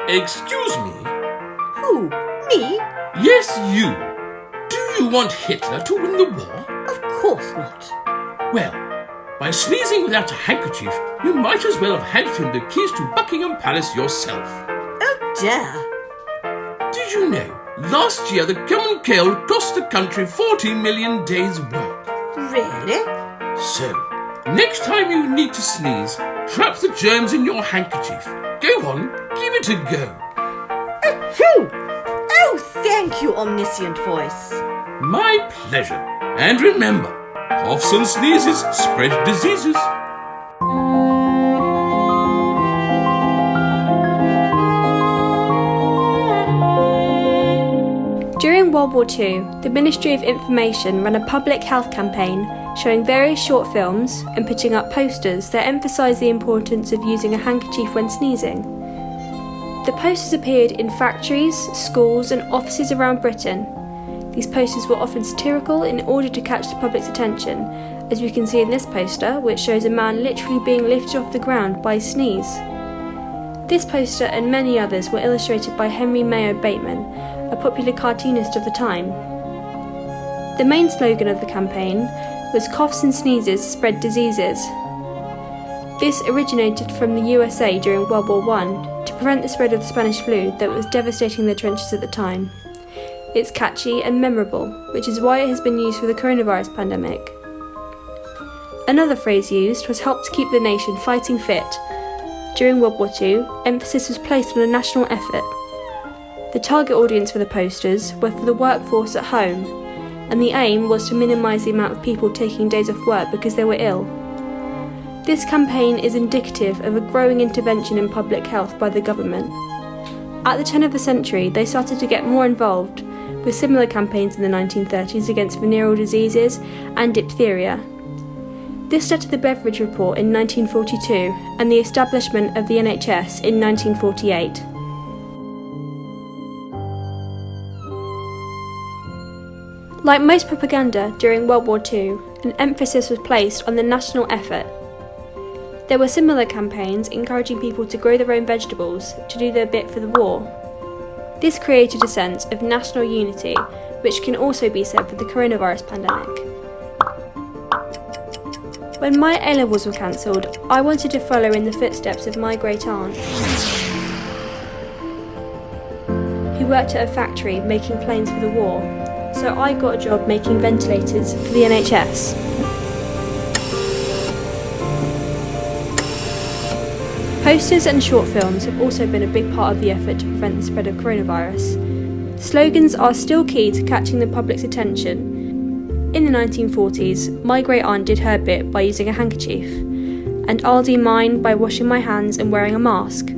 Excuse me? Who? Me? Yes, you. Do you want Hitler to win the war? Of course not. Well, by sneezing without a handkerchief, you might as well have handed him the keys to Buckingham Palace yourself. Oh dear. Did you know, last year the common cold cost the country 40 million days' work? Really? So, next time you need to sneeze, trap the germs in your handkerchief. Go on, give it a go. Achoo! Oh, thank you, omniscient voice. My pleasure. And remember, coughs and sneezes spread diseases. During World War II, the Ministry of Information ran a public health campaign showing various short films and putting up posters that emphasised the importance of using a handkerchief when sneezing. The posters appeared in factories, schools and offices around Britain. These posters were often satirical in order to catch the public's attention, as we can see in this poster, which shows a man literally being lifted off the ground by a sneeze. This poster and many others were illustrated by Henry Mayo Bateman, a popular cartoonist of the time. The main slogan of the campaign was "Coughs and sneezes spread diseases." This originated from the USA during World War I to prevent the spread of the Spanish flu that was devastating the trenches at the time. It's catchy and memorable, which is why it has been used for the coronavirus pandemic. Another phrase used was "help to keep the nation fighting fit." During World War II, emphasis was placed on a national effort. The target audience for the posters were for the workforce at home, and the aim was to minimise the amount of people taking days off work because they were ill. This campaign is indicative of a growing intervention in public health by the government. At the turn of the century, they started to get more involved, with similar campaigns in the 1930s against venereal diseases and diphtheria. This led to the Beveridge Report in 1942 and the establishment of the NHS in 1948. Like most propaganda during World War II, an emphasis was placed on the national effort. There were similar campaigns encouraging people to grow their own vegetables to do their bit for the war. This created a sense of national unity, which can also be said for the coronavirus pandemic. When my A-levels were cancelled, I wanted to follow in the footsteps of my great aunt, who worked at a factory making planes for the war, so I got a job making ventilators for the NHS. Posters and short films have also been a big part of the effort to prevent the spread of coronavirus. Slogans are still key to catching the public's attention. In the 1940s, my great aunt did her bit by using a handkerchief, and I'll do mine by washing my hands and wearing a mask.